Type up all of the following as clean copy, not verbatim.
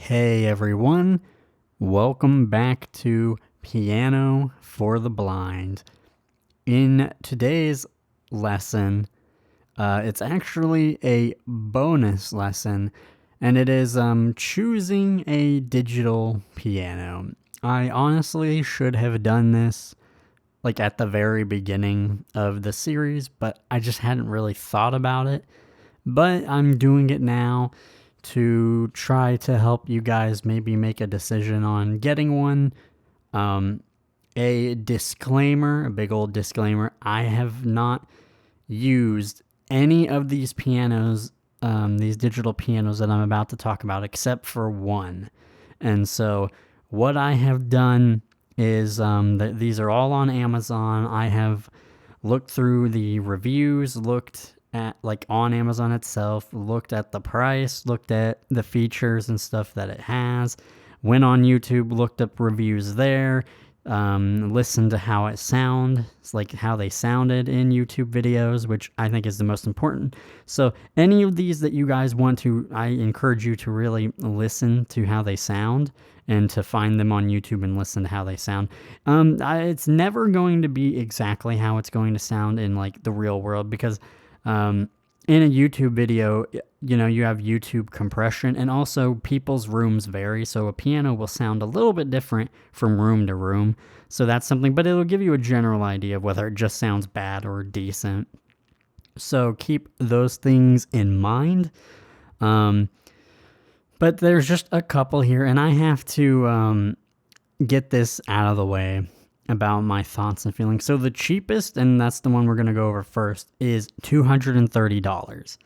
Hey everyone, welcome back to Piano for the Blind. In today's lesson, it's actually a bonus lesson, and it is choosing a digital piano. I honestly should have done this like at the very beginning of the series, but I just hadn't really thought about it. But I'm doing it now to try to help you guys maybe make a decision on getting one. A disclaimer, a big old disclaimer, I have not used any of these pianos, these digital pianos that I'm about to talk about, except for one. And so what I have done is these are all on Amazon. I have looked through the reviews, looked at like on Amazon itself, looked at the price, looked at the features and stuff that it has, went on YouTube, looked up reviews there, listened to how it sounds, like how they sounded in YouTube videos, which I think is the most important. So any of these that you guys want to, I encourage you to really listen to how they sound and to find them on YouTube and listen to how they sound. It's never going to be exactly how it's going to sound in like the real world because in a YouTube video, you have YouTube compression, and also people's rooms vary, so a piano will sound a little bit different from room to room. So that's something, but it'll give you a general idea of whether it just sounds bad or decent. So keep those things in mind. But there's just a couple here, and I have to get this out of the way about my thoughts and feelings. So the cheapest, and that's the one we're going to go over first, is $230.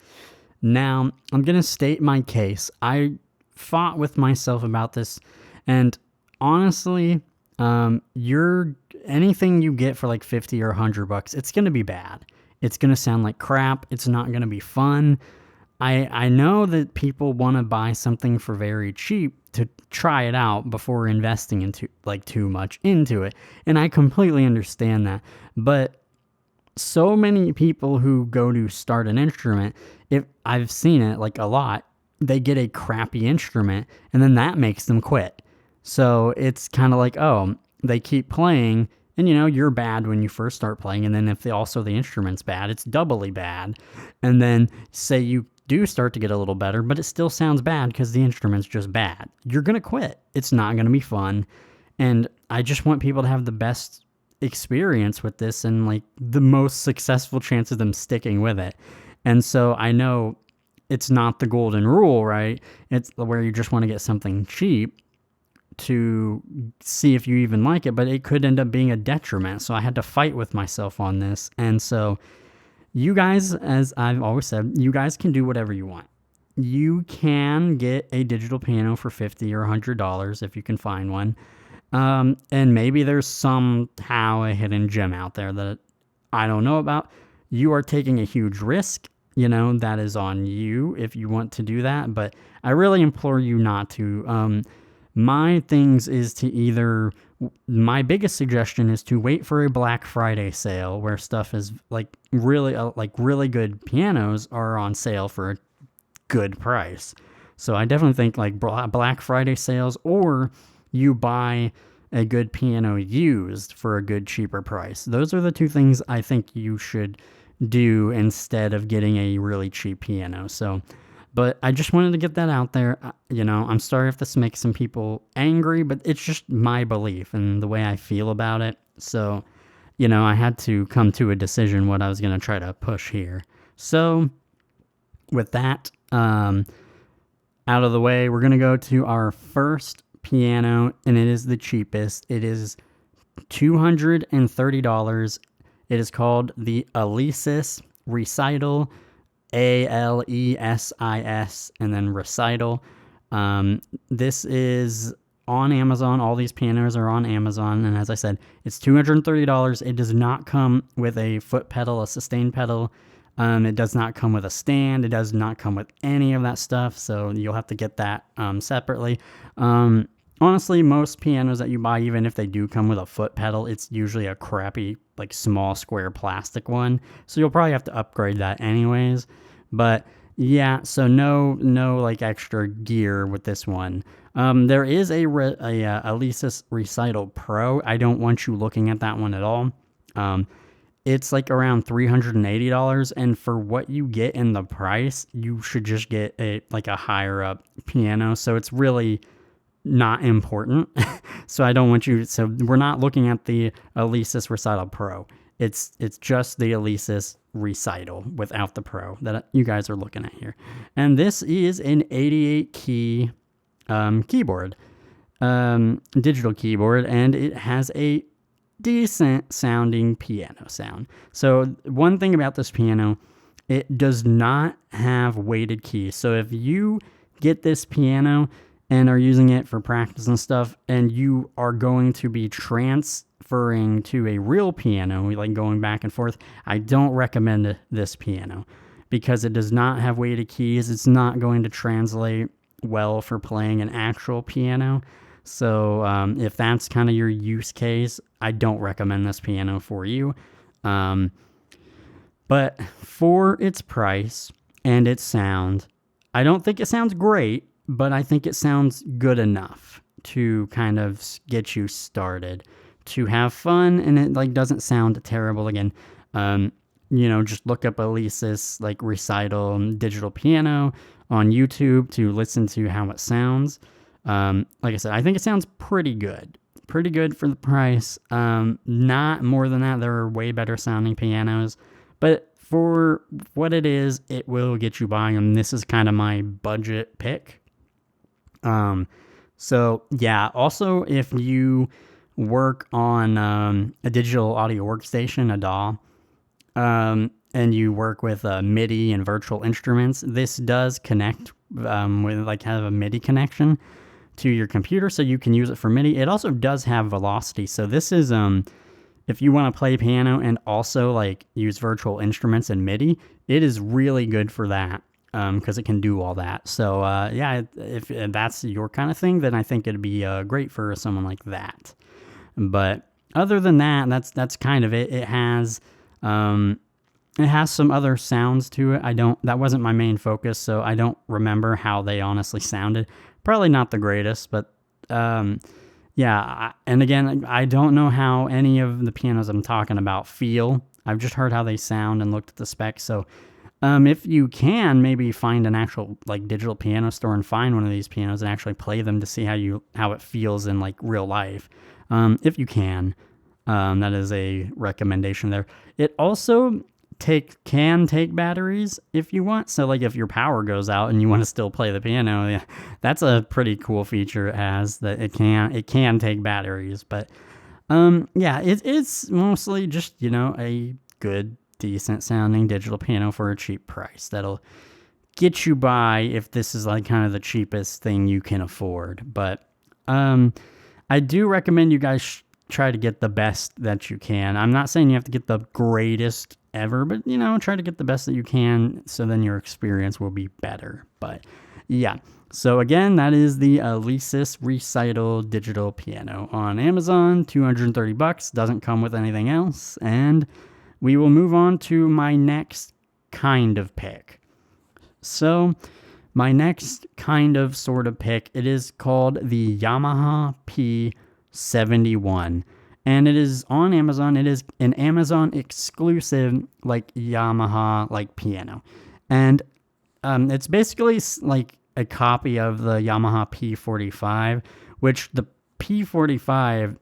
Now, I'm going to state my case. I fought with myself about this, and honestly, anything you get for like 50 or $100, it's going to be bad. It's going to sound like crap. It's not going to be fun. I know that people want to buy something for very cheap to try it out before investing into like too much into it. And I completely understand that. But so many people who go to start an instrument, if I've seen it like a lot, they get a crappy instrument and then that makes them quit. So it's kind of like, oh, they keep playing and you're bad when you first start playing. And then if the instrument's bad, it's doubly bad. And then say you do start to get a little better, but it still sounds bad because the instrument's just bad. You're going to quit. It's not going to be fun. And I just want people to have the best experience with this and like the most successful chance of them sticking with it. And so I know it's not the golden rule, right? It's where you just want to get something cheap to see if you even like it, but it could end up being a detriment. So I had to fight with myself on this. And so you guys, as I've always said, you guys can do whatever you want. You can get a digital piano for $50 or $100 if you can find one. And maybe there's somehow a hidden gem out there that I don't know about. You are taking a huge risk. That is on you if you want to do that. But I really implore you not to. My biggest suggestion is to wait for a Black Friday sale where stuff is really good pianos are on sale for a good price. So I definitely think like Black Friday sales, or you buy a good piano used for a good cheaper price. Those are the two things I think you should do instead of getting a really cheap piano. But I just wanted to get that out there. I'm sorry if this makes some people angry, but it's just my belief and the way I feel about it. So, I had to come to a decision what I was going to try to push here. So, with that out of the way, we're going to go to our first piano, and it is the cheapest. It is $230. It is called the Alesis Recital. Alesis and then recital. This is on Amazon. All these pianos are on Amazon, and as I said, it's $230. It does not come with a foot pedal, a sustain pedal. It does not come with a stand. It does not come with any of that stuff, so you'll have to get that separately. Honestly, most pianos that you buy, even if they do come with a foot pedal, it's usually a crappy, like small square plastic one. So you'll probably have to upgrade that anyways. But Yeah, so no like extra gear with this one. There is a Alesis Recital Pro. I don't want you looking at that one at all. Um, it's like around $380, and for what you get in the price, you should just get a higher up piano. So it's really not important. So I don't want you. So we're not looking at the Alesis Recital Pro. It's just the Alesis Recital without the Pro that you guys are looking at here. And this is an 88 key keyboard, digital keyboard, and it has a decent sounding piano sound. So one thing about this piano, it does not have weighted keys. So if you get this piano and are using it for practice and stuff, and you are going to be transferring to a real piano, like going back and forth, I don't recommend this piano because it does not have weighted keys. It's not going to translate well for playing an actual piano. So if that's kind of your use case, I don't recommend this piano for you. But for its price and its sound, I don't think it sounds great, but I think it sounds good enough to kind of get you started, to have fun, and it like doesn't sound terrible. Again, just look up Alesis like recital digital piano on YouTube to listen to how it sounds. Like I said, I think it sounds pretty good for the price. Not more than that. There are way better sounding pianos, but for what it is, it will get you by. And this is kind of my budget pick. So yeah, also if you work on, a digital audio workstation, a DAW, and you work with MIDI and virtual instruments, this does connect, with like have a MIDI connection to your computer, so you can use it for MIDI. It also does have velocity. So this is, if you want to play piano and also like use virtual instruments and MIDI, it is really good for that. Because it can do all that. So yeah, if that's your kind of thing, then I think it'd be great for someone like that. But other than that, that's kind of it. It has some other sounds to it. That wasn't my main focus, so I don't remember how they honestly sounded. Probably not the greatest, but yeah. And again, I don't know how any of the pianos I'm talking about feel. I've just heard how they sound and looked at the specs. So if you can, maybe find an actual like digital piano store and find one of these pianos and actually play them to see how it feels in like real life. If you can, that is a recommendation there. It also can take batteries if you want. So like if your power goes out and you want to still play the piano, yeah, that's a pretty cool feature it has, that it can take batteries. But yeah, it's mostly just, a good, decent sounding digital piano for a cheap price that'll get you by if this is like kind of the cheapest thing you can afford. But I do recommend you guys try to get the best that you can. I'm not saying you have to get the greatest ever, but try to get the best that you can, so then your experience will be better. But yeah, so again, that is the Alesis Recital digital piano on Amazon. $230, doesn't come with anything else. And we will move on to my next kind of pick. So my next kind of sort of pick, it is called the Yamaha P71. And it is on Amazon. It is an Amazon exclusive, like Yamaha, like piano. And it's basically like a copy of the Yamaha P45, which the P45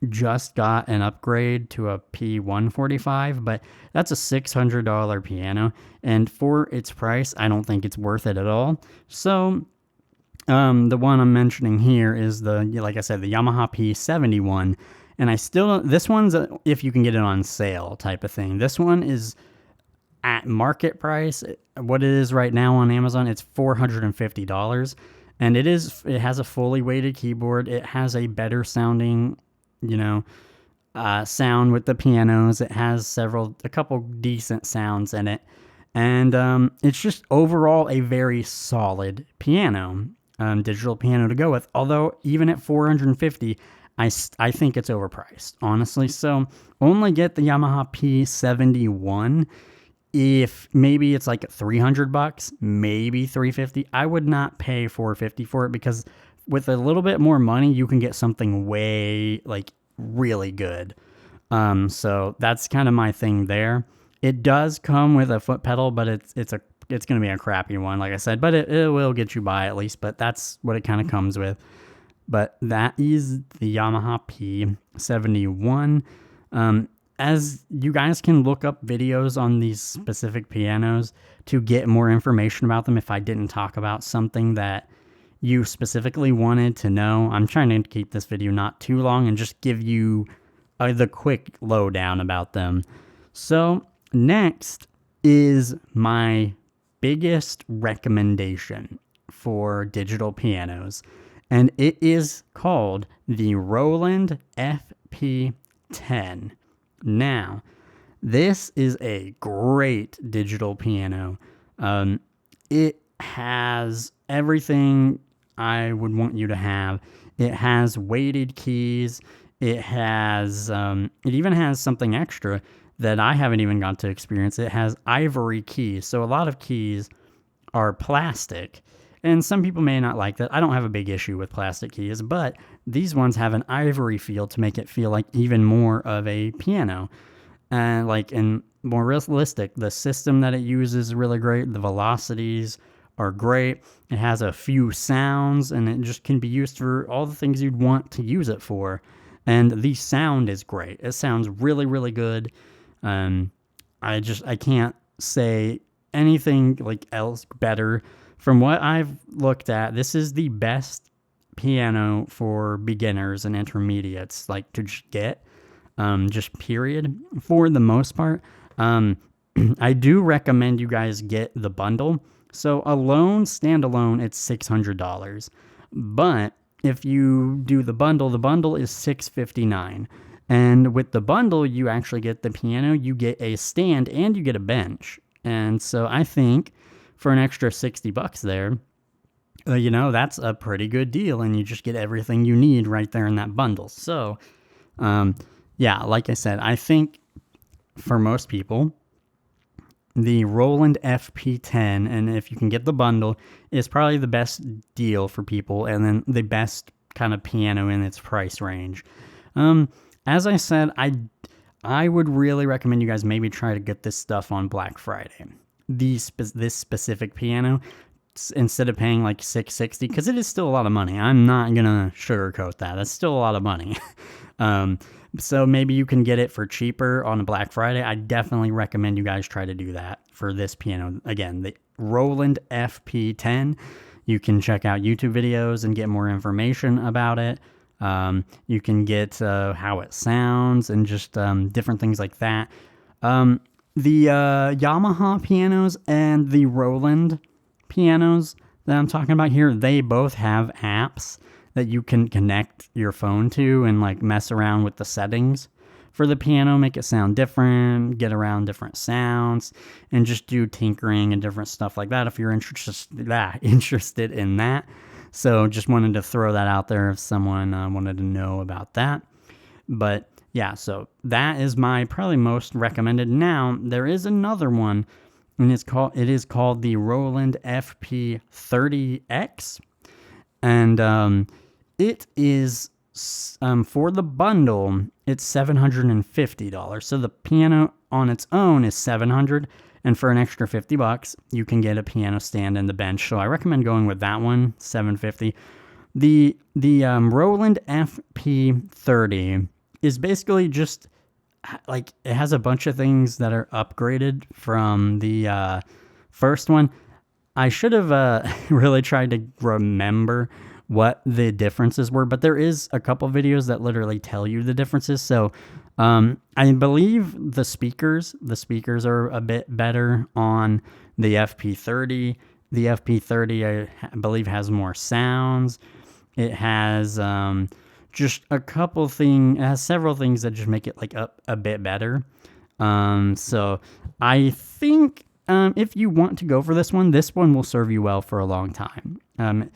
just got an upgrade to a P145, but that's a $600 piano, and for its price, I don't think it's worth it at all. So the one I'm mentioning here is like I said, the Yamaha P71, and this one's if you can get it on sale type of thing. This one is at market price. What it is right now on Amazon, it's $450, and it has a fully weighted keyboard. It has a better sounding sound with the pianos. It has a couple decent sounds in it. And it's just overall a very solid piano, digital piano to go with. Although even at $450, I think it's overpriced, honestly. So only get the Yamaha P71. if maybe it's like $300, maybe 350, I would not pay 450 for it, because with a little bit more money, you can get something way like really good. So that's kind of my thing there. It does come with a foot pedal, but it's going to be a crappy one, like I said, but it will get you by at least, but that's what it kind of comes with. But that is the Yamaha P71. As you guys can look up videos on these specific pianos to get more information about them if I didn't talk about something that you specifically wanted to know. I'm trying to keep this video not too long and just give you the quick lowdown about them. So next is my biggest recommendation for digital pianos, and it is called the Roland FP10. Now, this is a great digital piano. It has everything I would want you to have. It has weighted keys. It even has something extra that I haven't even got to experience. It has ivory keys. So a lot of keys are plastic, and some people may not like that. I don't have a big issue with plastic keys, but these ones have an ivory feel to make it feel like even more of a piano. And more realistic. The system that it uses is really great. The velocities are great. It has a few sounds, and it just can be used for all the things you'd want to use it for. And the sound is great. It sounds really, really good. I can't say anything like else better. From what I've looked at, this is the best piano for beginners and intermediates, like to just get, just period, for the most part. I do recommend you guys get the bundle. So standalone, it's $600. But if you do the bundle is $659. And with the bundle, you actually get the piano, you get a stand, and you get a bench. And so I think for an extra $60 there, that's a pretty good deal, and you just get everything you need right there in that bundle. So, like I said, I think for most people, the Roland FP10, and if you can get the bundle, is probably the best deal for people, and then the best kind of piano in its price range. As I said, I would really recommend you guys maybe try to get this stuff on Black Friday. This specific piano, instead of paying like $660, because it is still a lot of money. I'm not gonna sugarcoat that. That's still a lot of money. So maybe you can get it for cheaper on a Black Friday. I definitely recommend you guys try to do that for this piano. Again, the Roland FP10. You can check out YouTube videos and get more information about it. You can get how it sounds and just different things like that. The Yamaha pianos and the Roland pianos that I'm talking about here, they both have apps that you can connect your phone to and like mess around with the settings for the piano, make it sound different, get around different sounds, and just do tinkering and different stuff like that if you're interested in that. So just wanted to throw that out there if someone wanted to know about that. But yeah, so that is my probably most recommended. Now, there is another one, and it is called the Roland FP30X. And it is, for the bundle, it's $750. So the piano on its own is $700. And for an extra $50, you can get a piano stand and the bench. So I recommend going with that one, $750. The Roland FP30 is basically just like, it has a bunch of things that are upgraded from the first one. I should have really tried to remember what the differences were, but there is a couple videos that literally tell you the differences. So I believe the speakers are a bit better on the FP30. The FP30, I believe, has more sounds. It has just a couple things. It has several things that just make it like a bit better. So I think if you want to go for this one will serve you well for a long time.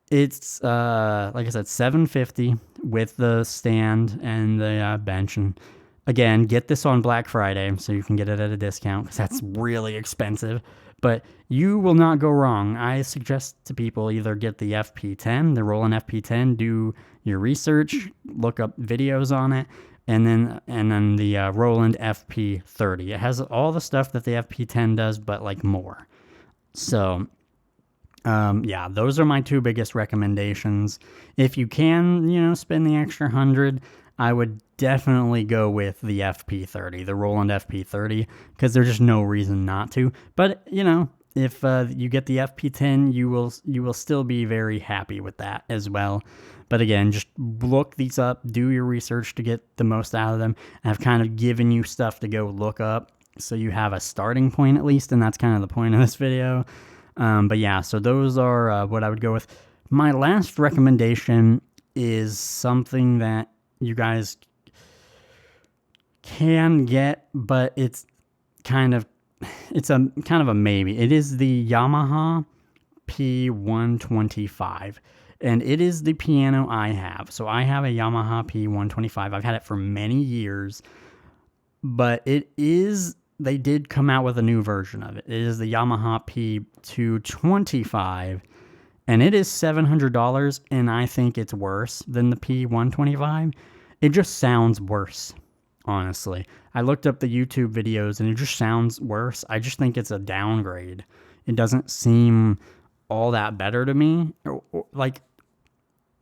It's like I said, $750 with the stand and the bench, and Again, get this on Black Friday so you can get it at a discount because that's really expensive. But you will not go wrong. I suggest to people either get the FP10, the Roland FP10, do your research, look up videos on it, and then the Roland FP30. It has all the stuff that the FP10 does, but like more. So yeah, those are my two biggest recommendations. If you can, spend the extra 100, I would definitely go with the FP30, the Roland FP30, because there's just no reason not to. But if you get the FP10, you will still be very happy with that as well. But again, just look these up, do your research to get the most out of them. I've kind of given you stuff to go look up, so you have a starting point at least, and that's kind of the point of this video. But yeah, so those are what I would go with. My last recommendation is something that you guys can get, but it's kind of a maybe. It is the Yamaha P125, and it is the piano I have. So I have a Yamaha P125. I've had it for many years, but they did come out with a new version of it. It is the Yamaha P225, and it is $700, and I think it's worse than the P125. It just sounds worse, honestly. I looked up the YouTube videos, and it just sounds worse. I just think it's a downgrade. It doesn't seem all that better to me.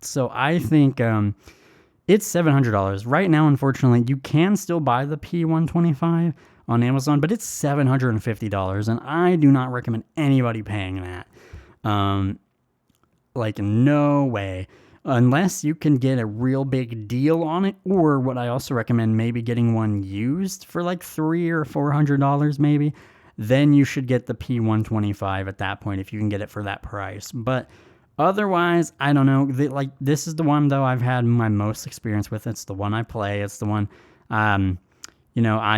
So I think it's $700. Right now, unfortunately, you can still buy the P125 on Amazon, but it's $750, and I do not recommend anybody paying that. No way. Unless you can get a real big deal on it, or what I also recommend, maybe getting one used for like $300 or $400 maybe, then you should get the P125 at that point if you can get it for that price. But otherwise, I don't know. This is the one, though, I've had my most experience with. It's the one I play. It's the one I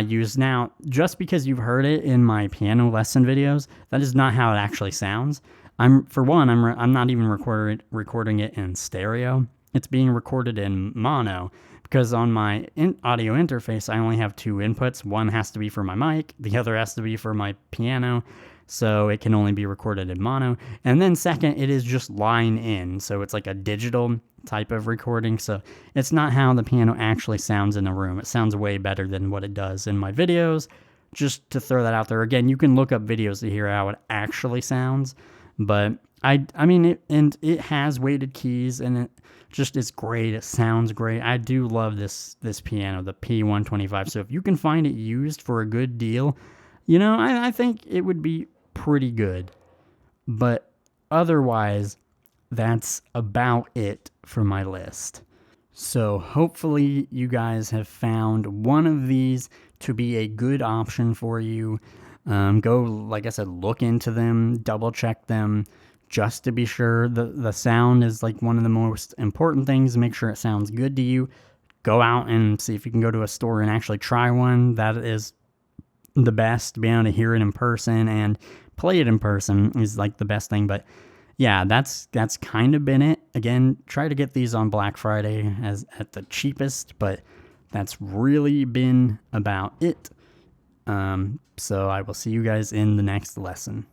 use now. Just because you've heard it in my piano lesson videos, that is not how it actually sounds. I'm not even recording it in stereo. It's being recorded in mono because on my audio interface, I only have two inputs. One has to be for my mic, the other has to be for my piano, so it can only be recorded in mono. And then second, it is just line in, so it's like a digital type of recording, so it's not how the piano actually sounds in the room. It sounds way better than what it does in my videos. Just to throw that out there. Again, you can look up videos to hear how it actually sounds. But it has weighted keys, and it just is great. It sounds great. I do love this piano, the P125. So if you can find it used for a good deal, I think it would be pretty good. But otherwise, that's about it for my list. So hopefully you guys have found one of these to be a good option for you. Go, like I said, look into them, double check them, just to be sure. The sound is like one of the most important things. Make sure it sounds good to you. Go out and see if you can go to a store and actually try one. That is the best. To be able to hear it in person and play it in person is like the best thing. But yeah, that's kind of been it. Again, try to get these on Black Friday at the cheapest, but that's really been about it. So I will see you guys in the next lesson.